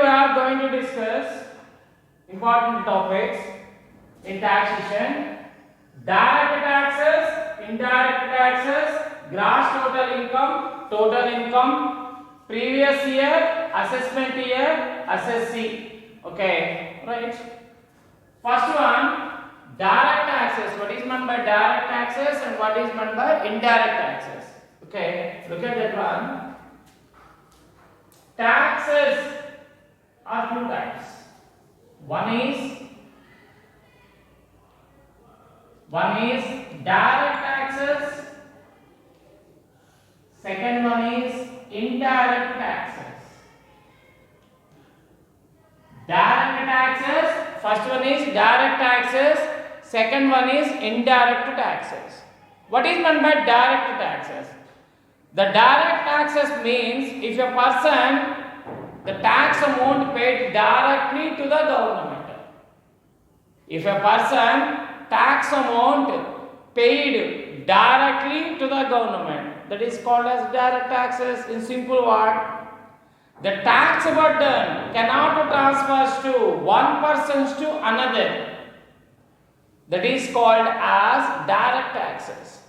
are going to discuss important topics in taxation: direct taxes, indirect taxes, gross total income, previous year, assessment year, assessee. Okay, right. First one, direct taxes. What is meant by direct taxes and what is meant by indirect taxes? Okay, look at that one. Taxes are two types. One is direct taxes. Second one is indirect taxes. Direct taxes. First one is direct taxes. Second one is indirect taxes. What is meant by direct taxes? The direct taxes means if a person, the tax amount paid directly to the government. If a person, tax amount paid directly to the government, that is called as direct taxes. In simple word, the tax burden cannot transfer to one person to another. That is called as direct taxes.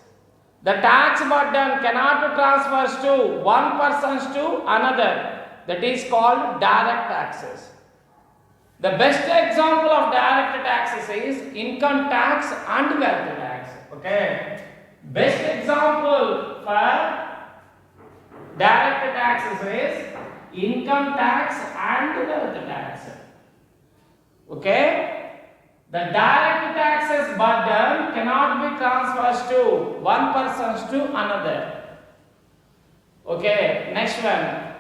The tax burden cannot transfer to one person to another. That is called direct taxes. The best example of direct taxes is income tax and wealth tax. Okay. Best example for direct taxes is income tax and wealth tax. Okay. The direct taxes burden cannot be transferred to one person to another. Okay, next one.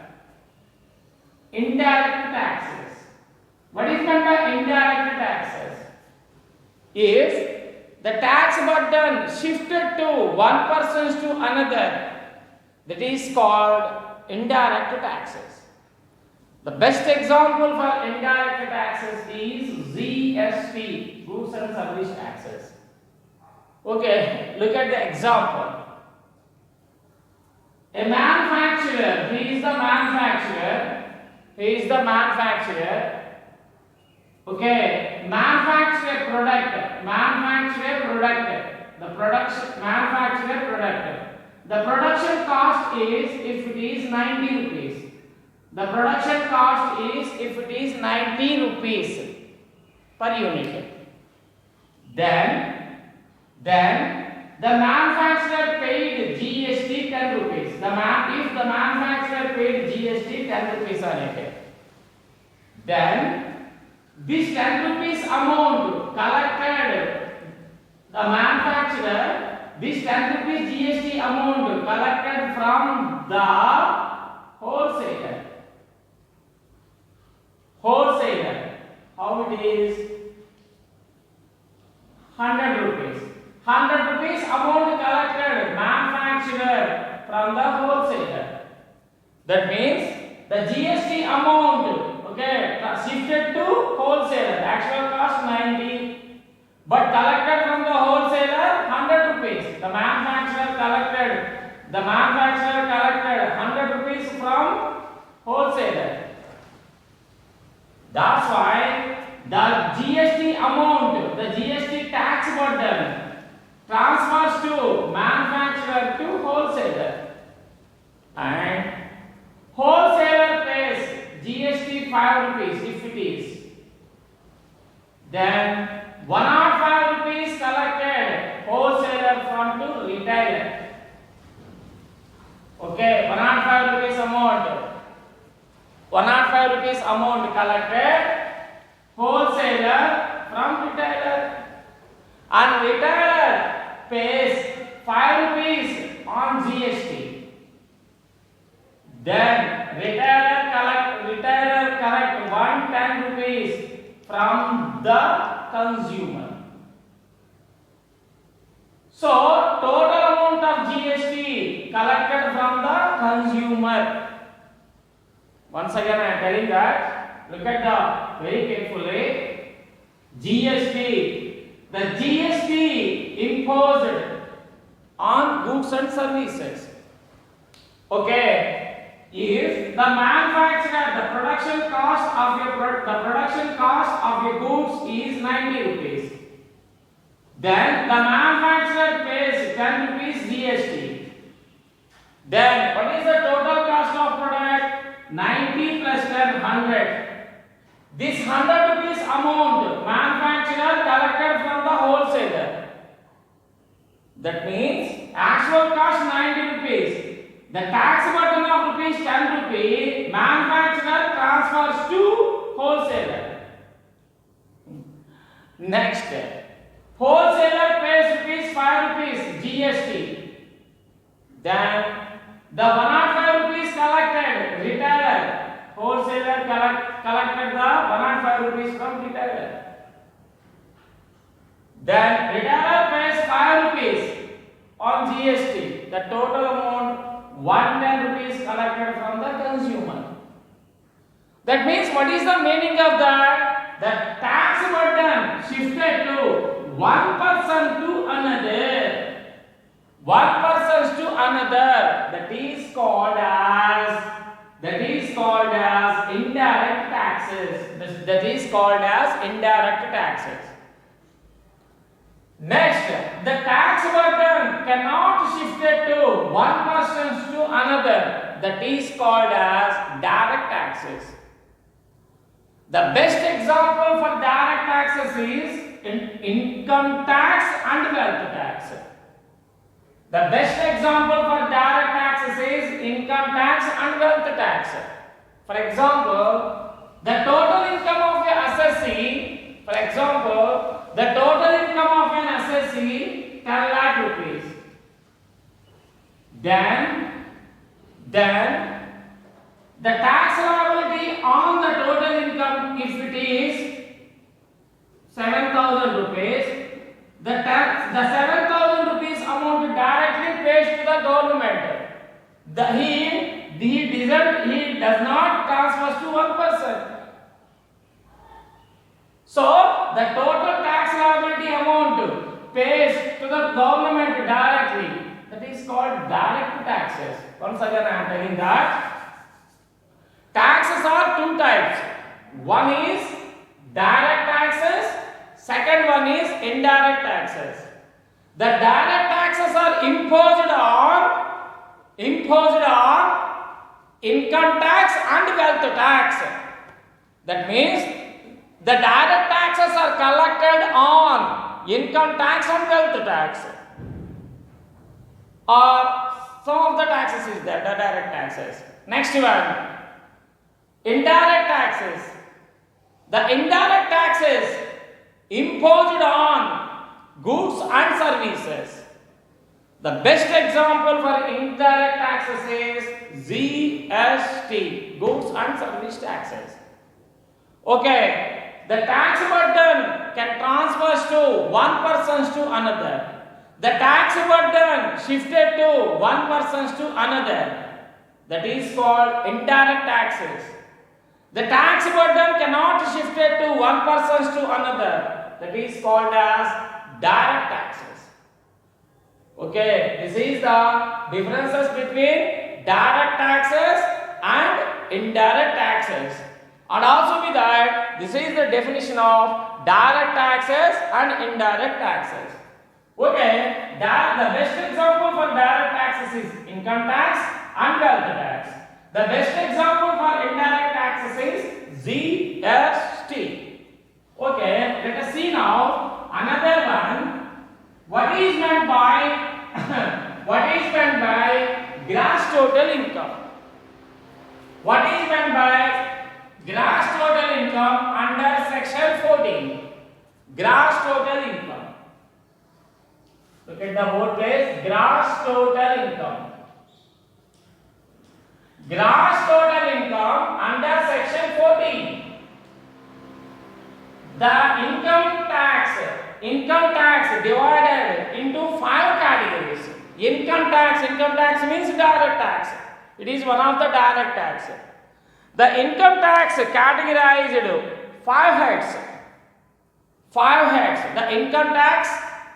Indirect taxes. What is meant by indirect taxes? If the tax burden shifted to one person to another, that is called indirect taxes. The best example for indirect taxes is GST, goods and service taxes. Okay, look at the example. A manufacturer, he is the manufacturer. Okay, manufacture product. The production cost is if it is 90 rupees. The production cost is if it is 90 rupees per unit. Then the manufacturer paid GST 10 rupees. If the manufacturer paid GST 10 rupees on it, then this 10 rupees amount collected, the manufacturer, this 10 rupees GST amount collected from the wholesaler. How it is? 100 rupees. 100 rupees amount collected manufacturer from the wholesaler. That means the GST amount, okay, shifted to wholesaler. Actual cost 90, but collected from the wholesaler 100 rupees. The manufacturer collected 100 rupees from wholesaler. That's why the GST amount, the GST tax burden transfers to manufacturer to wholesaler, and wholesaler pays GST 5 rupees if it is. Then 105 rupees collected wholesaler from to retailer. Okay, 105 rupees amount. 105 rupees amount collected wholesaler from retailer, and retailer pays 5 rupees on GST. Then retailer collect 110 rupees from the consumer. So total amount of GST collected from the consumer. Once again I am telling that, look at the very carefully. The GST imposed on goods and services. Okay, if the manufacturer, the production cost of your the production cost of your goods is 90 rupees. Then the manufacturer pays 10 rupees GST. Then what is the total cost of product? 90 plus 10, 100. This 100 rupees amount manufacturer collected from the wholesaler. That means actual cost 90 rupees. The tax burden of rupees 10 rupees manufacturer transfers to wholesaler. Next, wholesaler pays rupees 5 rupees GST. Then the 105 rupees collected retailer. Wholesaler collected the 105 rupees from retailer. Then retailer pays 5 rupees on GST. The total amount 110 rupees collected from the consumer. That means what is the meaning of that? The tax burden shifted to one person to another. One person to another. That is called as indirect taxes. That is called as indirect taxes. Next, the tax burden cannot shift it to one person to another. That is called as direct taxes. The best example for direct taxes is income tax and wealth tax. The best example for direct taxes is income tax and wealth tax. For example, the total income of a assessee, the total income of an assessee 10 lakh rupees. Then the tax liability on the total income, if it is 7,000 rupees, the 7,000 rupees amount directly pays to the government. He does not transfer to one person. So the total tax liability amount pays to the government directly. That is called direct taxes. Once again I am telling that taxes are two types. One is direct taxes, second one is indirect taxes. The direct taxes are imposed on income tax and wealth tax. That means the direct taxes are collected on income tax and wealth tax. Or some of the taxes is there, the direct taxes. Next one, indirect taxes. The indirect taxes imposed on goods and services. The best example for indirect taxes is GST, goods and service taxes. Okay, the tax burden can transfer to one person to another. The tax burden shifted to one person to another. That is called indirect taxes. The tax burden cannot shift it to one person to another. That is called as direct taxes. Okay, this is the differences between direct taxes and indirect taxes. And also with that, this is the definition of direct taxes and indirect taxes. Okay, the best example for direct taxes is income tax and wealth tax. The best example for indirect taxes is GST. Okay, let us see now another one. What is meant by gross total income? What is meant by gross total income under section 14? Gross total income. Look at the board please. Gross total income. Gross total income under section 14. The income tax divided into 5 categories. Income tax means direct tax. It is one of the direct tax. The income tax categorized 5 heads. 5 heads. The income tax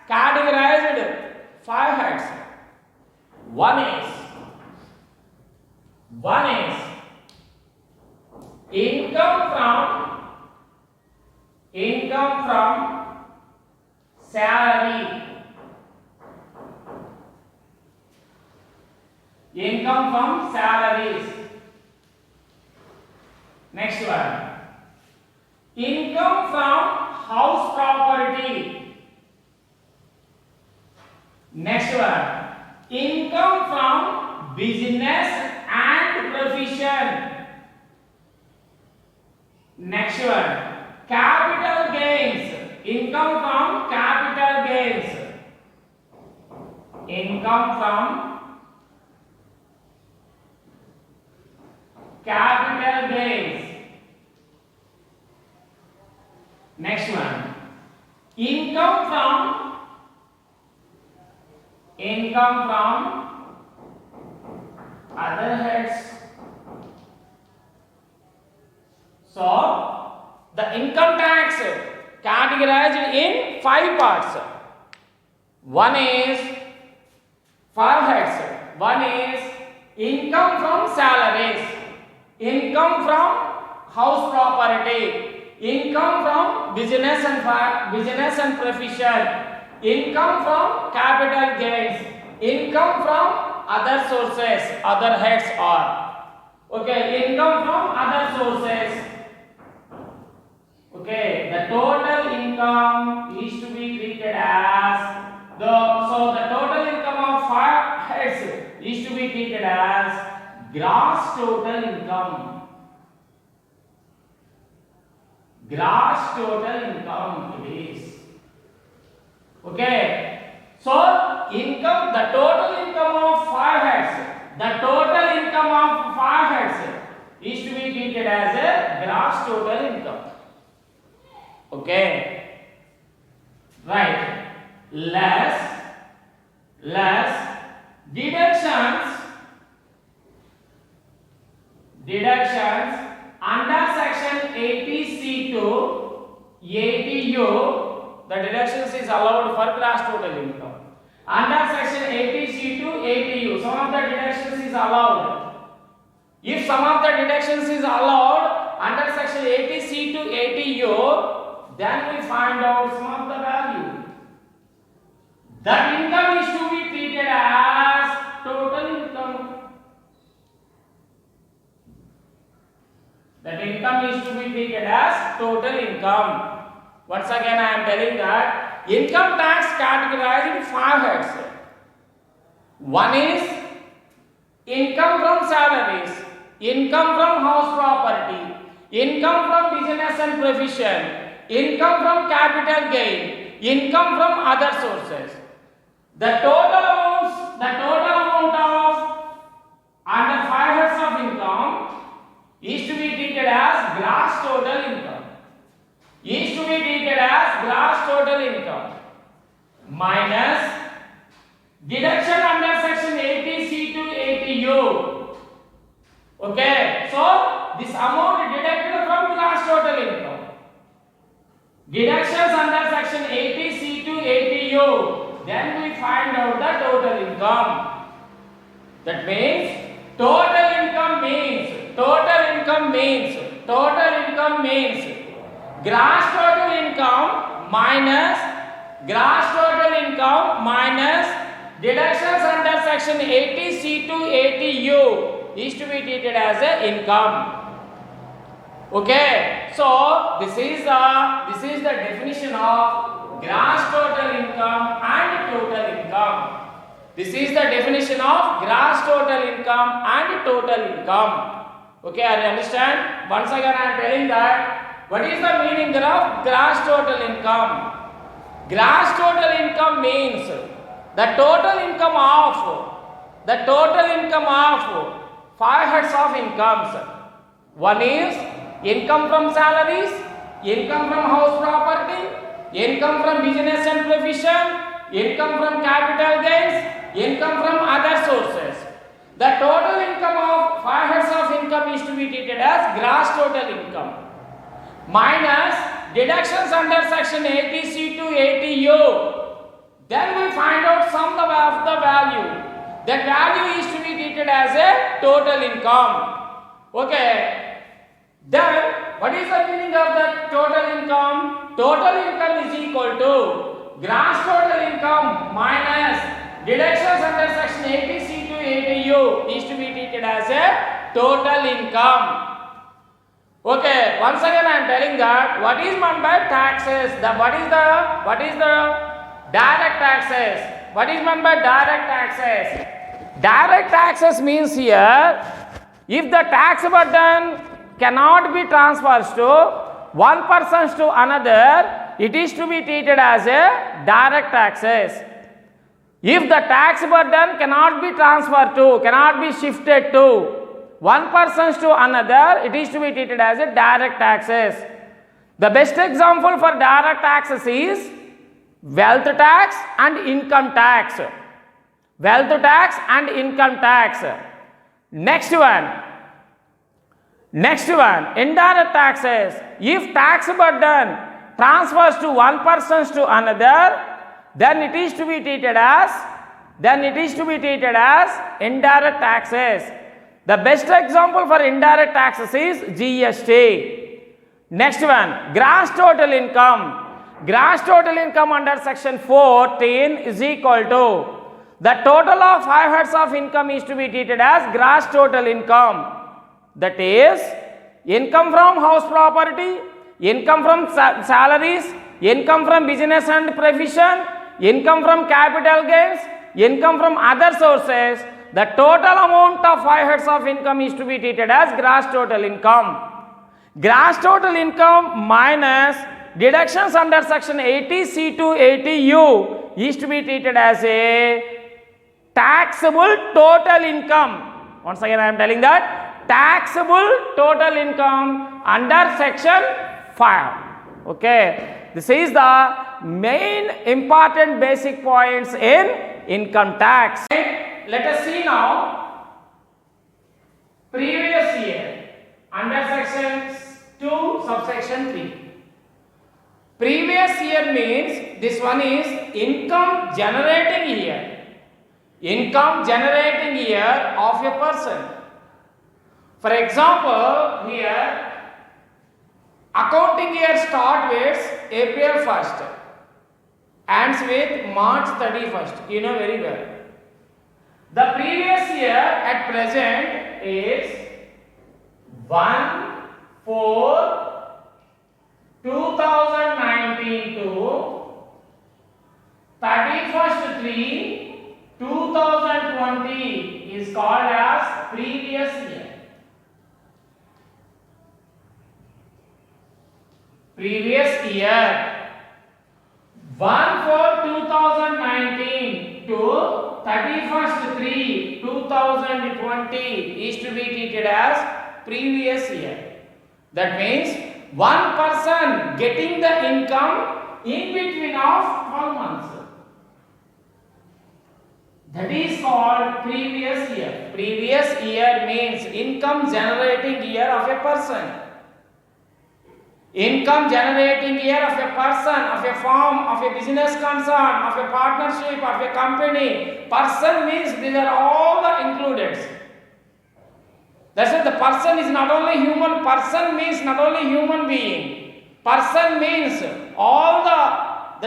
categorized 5 heads. One is income from salary, income from salaries. Next one, income from house property. Next one, income from business and profession. Next one, capital gains, income from capital gains, income from capital gains. Next one, income from other heads. So the income tax categorized in 5 parts. One is 5 heads. One is income from salaries, income from house property, income from business and profession, income from capital gains, income from other sources. Other heads are okay. Income from other sources. Okay, the total income is to be treated as the total income of 5 heads is to be treated as gross total income. Gross total income it is. Okay, so income, the total income of 5 heads, the total income of 5 heads is to be treated as a gross total income. Okay, right, less deductions under section 80C to 80U. The deductions is allowed for gross total income. Under section 80C to 80U, some of the deductions is allowed. If some of the deductions is allowed under section 80C to 80U, then we find out some of the value. That income is to be treated as total income. That income is to be treated as total income. Once again, I am telling that income tax categorized in 5 heads. One is income from salaries, income from house property, income from business and profession, income from capital gain, income from other sources. The total amount of under 5 heads of income is to be treated as gross total income. Is to be treated as gross total income minus deduction under section 80C to 80U. Okay, so this amount is deducted from gross total income. Deductions under section 80C to 80U, then we find out the total income. That means total income means gross total income minus deductions under section 80C to 80U is to be treated as a income. Okay, so this is the definition of gross total income and total income. This is the definition of gross total income and total income. Okay, are you understand? Once again, I am telling that what is the meaning of gross total income? Gross total income means the total income of 5 heads of incomes. One is income from salaries, income from house property, income from business and profession, income from capital gains, income from other sources. The total income of 5 heads of income is to be treated as gross total income minus deductions under section 80C to 80U. Then we find out sum of the value. That value is to be treated as a total income. Okay. Then what is the meaning of the total income? Total income is equal to gross total income minus deductions under section 80C to 80U is to be treated as a total income. Okay, once again I am telling that what is meant by taxes? What is the direct taxes? What is meant by direct taxes? Direct taxes means here, if the tax burden cannot be transferred to one person to another, it is to be treated as a direct taxes. If the tax burden cannot be transferred to, cannot be shifted to one person to another, it is to be treated as a direct taxes. The best example for direct taxes is wealth tax and income tax. Wealth tax and income tax. Next one, indirect taxes. If tax burden transfers to one person to another, then it is to be treated as indirect taxes. The best example for indirect taxes is GST. Next one, gross total income. Gross total income under section 14 is equal to the total of 5 heads of income is to be treated as gross total income. That is income from house property, income from salaries, income from business and provision, income from capital gains, income from other sources. The total amount of 5 heads of income is to be treated as gross total income. Gross total income minus deductions under section 80C to 80U is to be treated as a taxable total income. Once again I am telling that taxable total income under section 5. Okay, this is the main important basic points in income tax. Let us see now previous year under section 2 subsection 3. Previous year means this one is income generating year. Income generating year of a person. For example, here accounting year starts with April 1st, ends with March 31st. You know very well. The previous year at present is 1/4/2019 to 31st/3/2020 is called as previous year. Previous year 1/4/2019 to 31st/3/2020 is to be treated as previous year. That means one person getting the income in between of 12 months. That is called previous year. Previous year means income generating year of a person. Income generating year of a person, of a firm, of a business concern, of a partnership, of a company. Person means these are all the included. That's why the person is not only human. Person means not only human being. Person means all that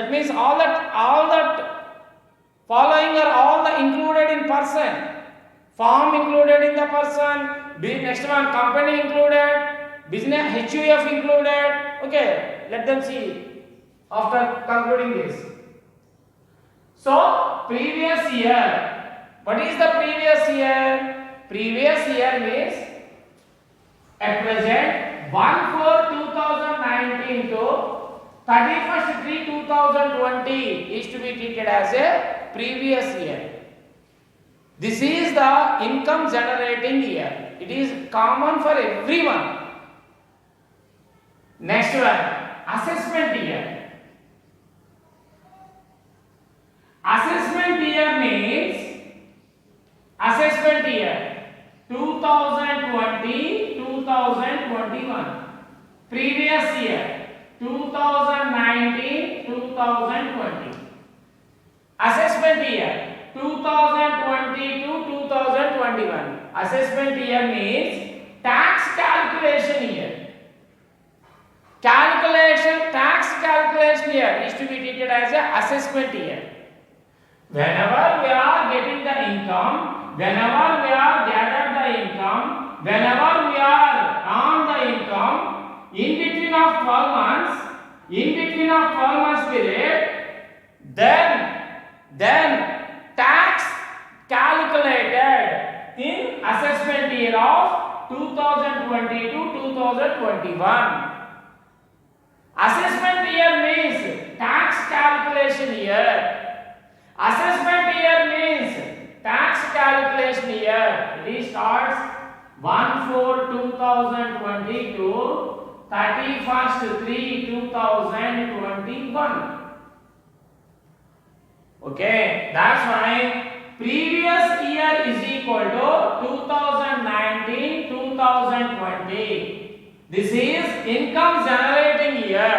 following are all the included in person. Firm included in the person. Next one, company included. Business HUF included. Okay, let them see after concluding this. So, previous year. What is the previous year? Previous year means at present 1/4/2019 to 31st/3/2020 is to be treated as a previous year. This is the income generating year. It is common for everyone. Next one, assessment year. Assessment year means assessment year 2020-2021. Previous year 2019-2020. Assessment year 2020-2021. Assessment year means tax calculation year. tax calculation year is to be treated as a assessment year. Whenever we are getting the income, whenever we are gathered the income, whenever we are on the income, in between of 12 months period, then tax calculated in assessment year of 2020 to 2021. Assessment year means tax calculation year. Assessment year means tax calculation year. It starts 1/4/2020 to 31st/3/2021. Okay, that's why previous year is equal to 2019-2020. This is income generating year.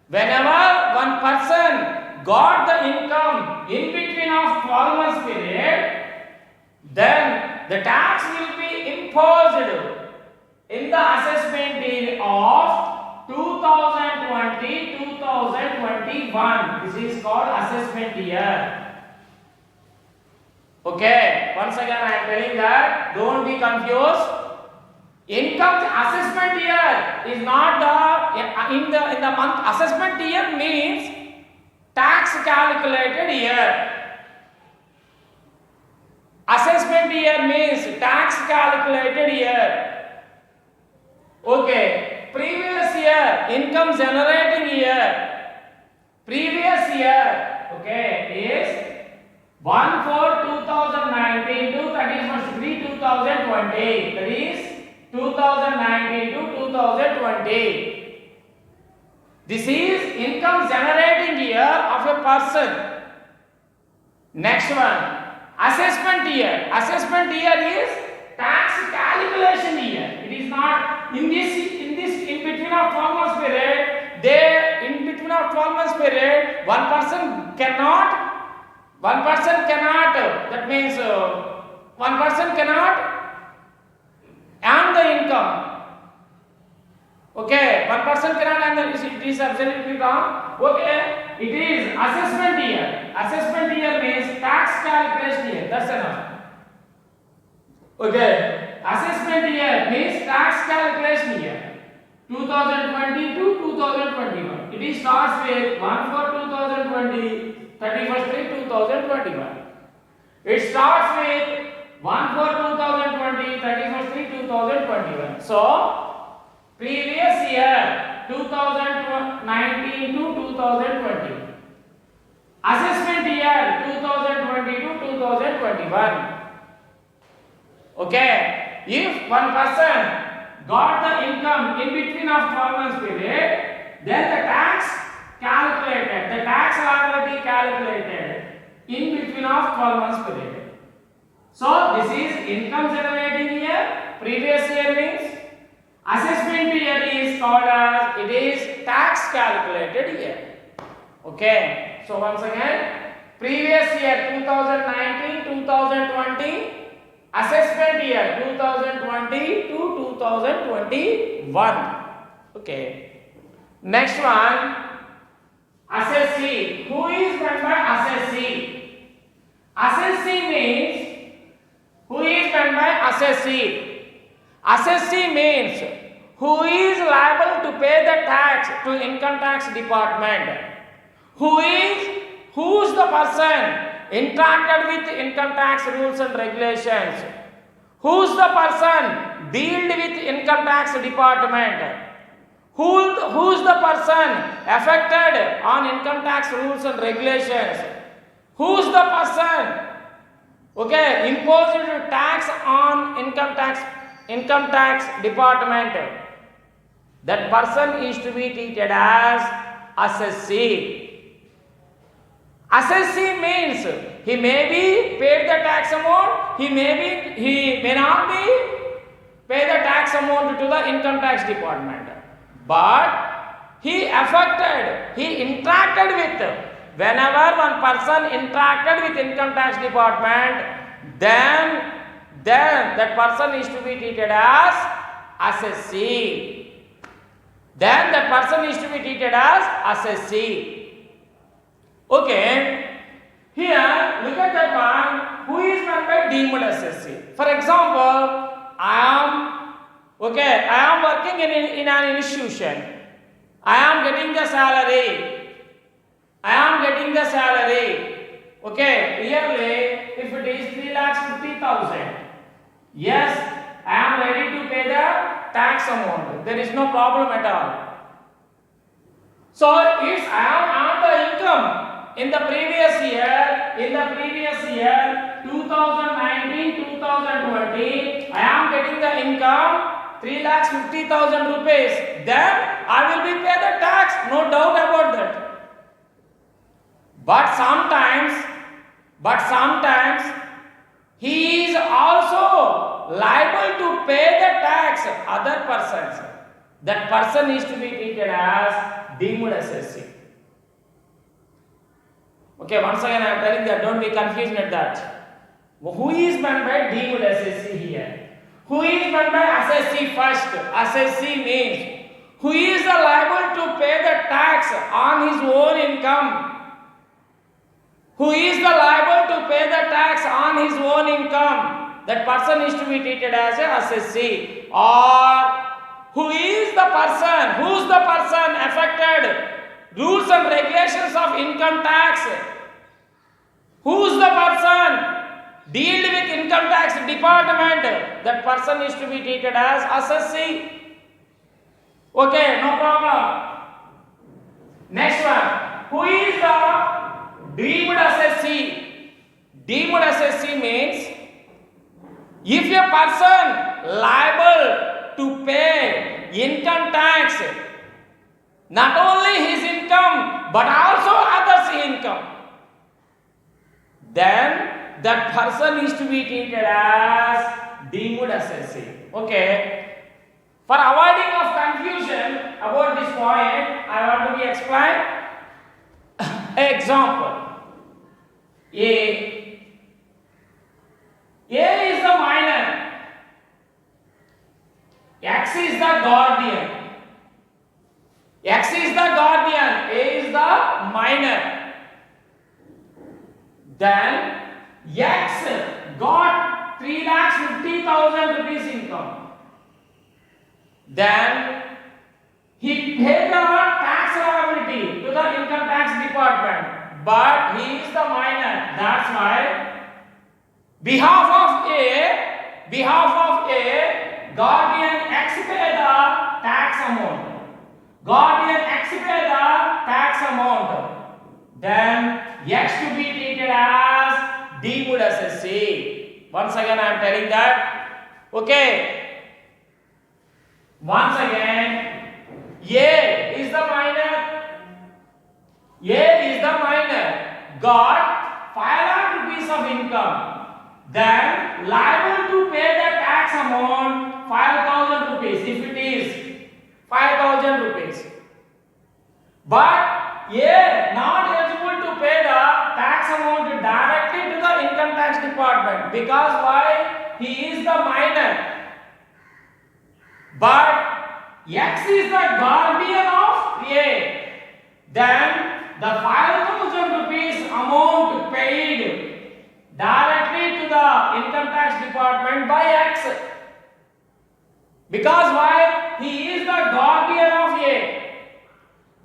Whenever one person got the income in between of 12 months period, then the tax will be imposed in the assessment year of 2020-2021. This is called assessment year. Okay, once again I am telling that don't be confused. Income assessment year is not in the month. Assessment year means tax calculated year. Assessment year means tax calculated year. Okay, previous year income generating year. Previous year, okay, is 1/4/2019 to 31st/3/2020. That is 2019 to 2020. This is income generating year of a person. Next one, assessment year. Assessment year is tax calculation year. It is not in between of 12 months period. In between of 12 months period, one person cannot. That means one person cannot earn the income. Okay, one person cannot earn the. It is absolutely wrong. Okay, it is assessment year. Assessment year means tax calculation year. That's enough. Okay, assessment year means tax calculation year. 2020 to 2021. It starts with 1/4/2020, 31st/3/2021. It starts with 1/4/2020, 31st/3/2021. So previous year 2019 to 2020. Assessment year 2020 to 2021. Okay, if one person got the income in between of 12 months period, then the tax liability calculated in between of 12 months period. So this is income generating year. Previous year means assessment year is called as it is tax calculated year. Okay, so once again, previous year 2019-2020, assessment year 2020 to 2021. Okay, next one, assessee. Who is meant by assessee? Assessee means, who is meant by assessee? Assessee means who is liable to pay the tax to income tax department. Who's the person interacted with income tax rules and regulations? Who's the person dealt with income tax department? Who's the person affected on income tax rules and regulations? Who's the person, okay, imposed tax on income tax department? That person is to be treated as assessee. Assessee means he may be paid the tax amount, he may not be pay the tax amount to the income tax department, but he interacted with. Whenever one person interacted with income tax department, then that person is to be treated as assessee. then that person is to be treated as assessee. Okay, here look at that one. Who is meant by deemed assessee? For example, I am working in an institution. I am getting the salary. Okay, yearly, if it is 3,50,000, yes, I am ready to pay the tax amount. There is no problem at all. So if I am on the income in the previous year 2019-2020, I am getting the income 3,50,000 rupees. Then I will be pay the tax, no doubt about that. But sometimes he is also liable to pay the tax other persons. That person is to be treated as deemed assessee. Okay, once again I am telling that, don't be confused at that. Who is meant by deemed assessee here? Who is meant by assessee first? Assessee means who is liable to pay the tax on his own income. Who is liable to pay the tax on his own income? That person is to be treated as an assessee. Or who is the person? Who is the person affected? Rules and regulations of income tax. Who is the person? Deal with income tax department. That person is to be treated as assessee. Okay, no problem. Next one. Who is the deemed assessee? Deemed assessee means if a person liable to pay income tax, not only his income but also others' income, then that person is to be treated as deemed assessee. Okay. For avoiding of confusion about this point, I want to be explained. Example. A is the minor. X is the guardian. A is the minor. Then X got 3,50,000 rupees income. Then he paid the tax liability to the income tax department, but he is the minor. That's why behalf of A, guardian X pay the tax amount. Then X to be treated as deemed assessee. Once again I am telling that. Okay. Once again, A is the minor. Got 5 lakh rupees of income. Then liable to pay the tax amount 5,000 rupees if it is 5,000 rupees. But A not eligible to pay the tax amount directly to the income tax department because why? He is the minor. But X is the guardian of A. Then the 5,000 rupees amount paid directly to the income tax department by X. Because why? He is the guardian of A.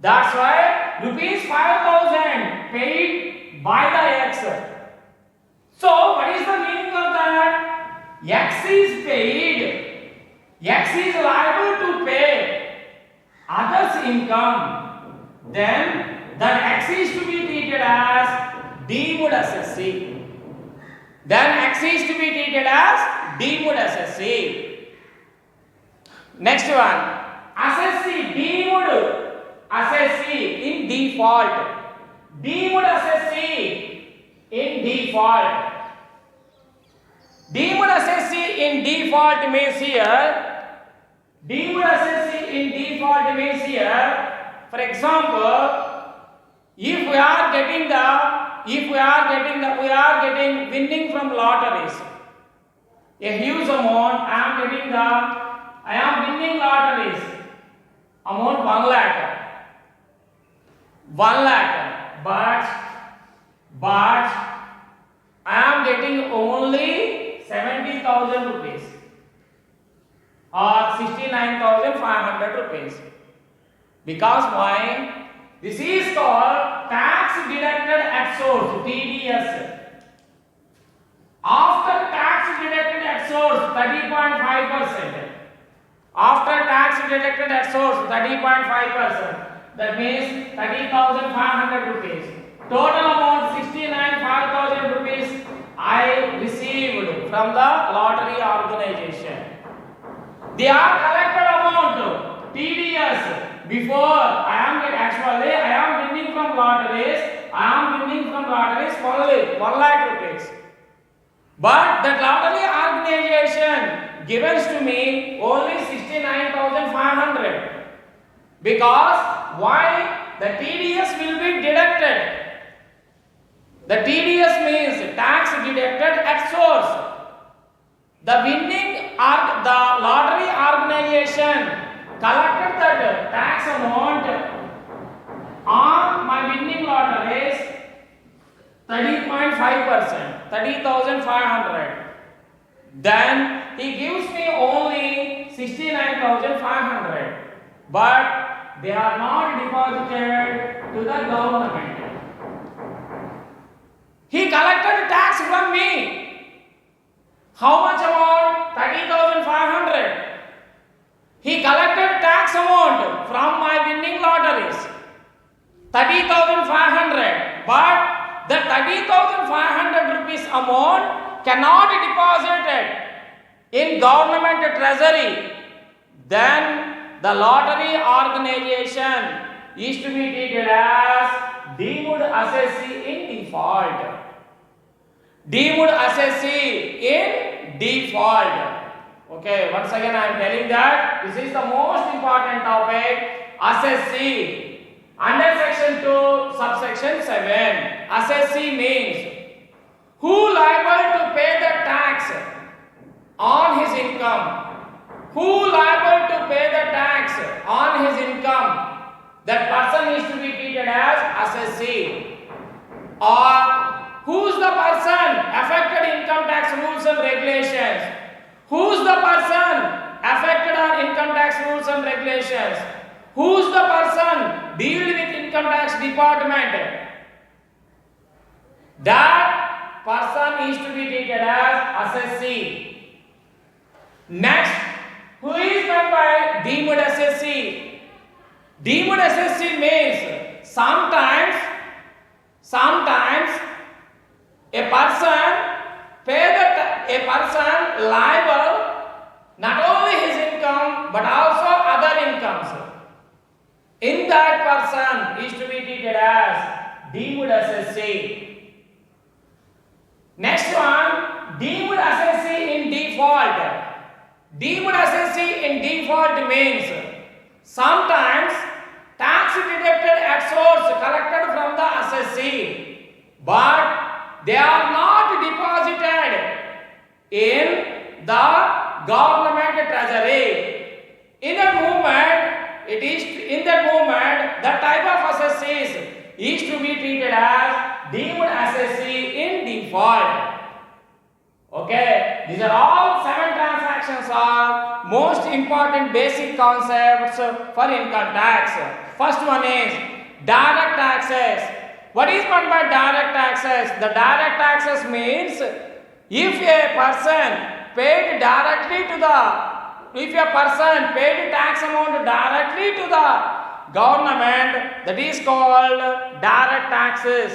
That's why rupees 5,000 paid by the X. So what is the meaning of that? X is paid. X is liable to pay others' income. Then that X is to be treated as deemed assessee. Next one. Assessee, deemed assessee in default. Deemed assessee in default means here. For example, if we are getting winning from lotteries, a huge amount, I am winning lotteries. amount 1 lakh. 1 lakh. But I am getting only 70,000 rupees or 69,500 rupees. Because why? This is called tax deducted at source, TDS. After tax deducted at source, 30.5%. After tax deducted at source, 30.5%. That means 30,500 rupees. Total amount 69,500 rupees I received from the lottery organization. They are collected amount TDS. Before I am winning from lotteries. Only 1 lakh rupees. But that lottery organization gives to me only 69,500. Because why? The TDS will be deducted. The TDS means tax deducted at source. The lottery organization collected that tax amount on my winning lotteries 30.5%, 30,500. Then he gives me only 69,500. But they are not deposited to the government. He collected tax from me. How much amount? 30,500. He collected tax amount from my winning lotteries. 30,500. But the 30,500 rupees amount cannot be deposited in government treasury. Then the lottery organization is to be treated as deemed assessee in default. Deemed assessee in default. Okay, once again I am telling that this is the most important topic, assessee. Under section 2, subsection 7, assessee means who liable to pay the tax on his income. Who liable to pay the tax on his income? That person is to be treated as assessee. Or who's the person affected income tax rules and regulations? Who's the person affected on income tax rules and regulations? Who's the person deal with income tax department? That person is to be treated as assessee. Next, who is meant by deemed assessee? Deemed assessee means sometimes a person liable not only his income but also other incomes. In that person is to be treated as deemed assessee. Next one, deemed assessee in default. Deemed assessee in default means sometimes tax deducted at source collected from the assessee, but they are not deposited in the government treasury. In that movement, the type of assessees is to be treated as deemed assessee in default. Okay, these are all 7 transactions are most important basic concepts for income tax. First one is direct taxes. What is meant by direct taxes? The direct taxes means if a person paid tax amount directly to the government, that is called direct taxes.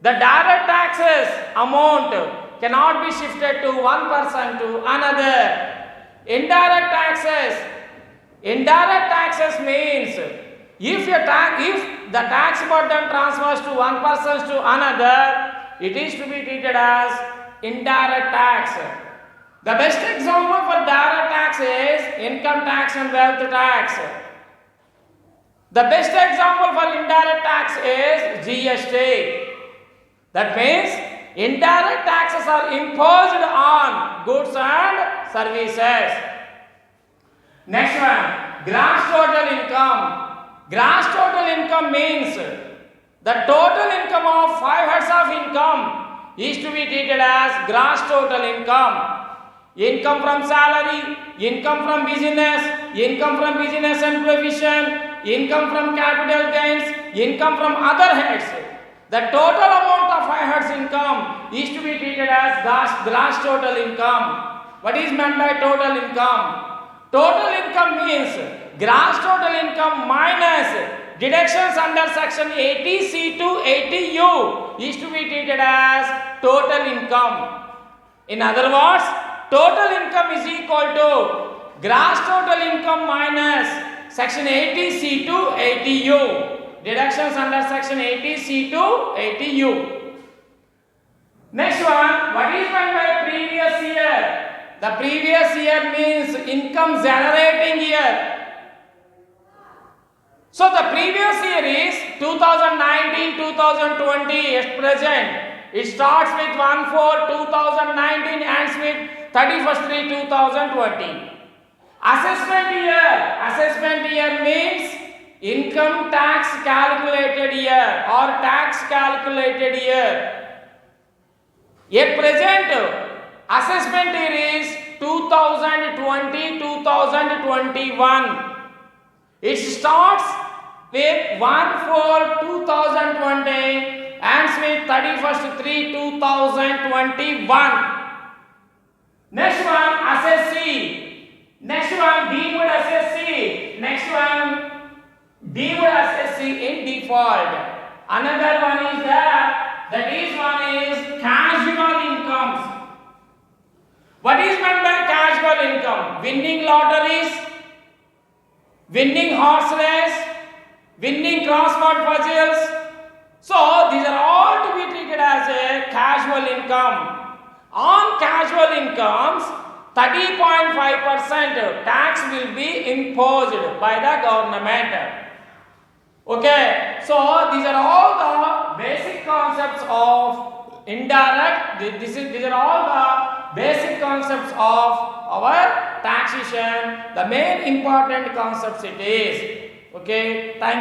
The direct taxes amount cannot be shifted to one person to another. Indirect taxes means if the tax burden transfers to one person to another, it is to be treated as indirect tax. The best example for direct tax is income tax and wealth tax. The best example for indirect tax is GST. That means indirect taxes are imposed on goods and services. Next one, gross total income. Gross total income means the total income of 5 heads of income is to be treated as gross total income. Income from salary, income from business and provision, income from capital gains, income from other heads. The total amount of 5 heads income is to be treated as gross total income. What is meant by total income? Total income means gross total income minus deductions under section 80C to 80U is to be treated as total income. In other words, total income is equal to gross total income minus section 80C to 80U. Deductions under section 80C to 80U. Next one, what is meant by previous year? The previous year means income generating year. So the previous year is 2019-2020 at present. It starts with 1/4/2019 ends with 31st/3/2020. Assessment year means income tax calculated year or tax calculated year. At present assessment year is 2020-2021. It starts with 1/4/2020 ends with 31st/3/2021. Next one, assessee. Next one, deemed assessee. Next one, deemed assessee in default. Another one is that is one is casual incomes. What is meant by casual income? Winning lotteries, winning horse race, winning crossword puzzles. So these are all to be treated as a casual income. On casual incomes, 30.5% tax will be imposed by the government. Okay, so these are all the basic concepts of indirect. These are all the basic concepts of our taxation. The main important concepts it is. Okay, thank you.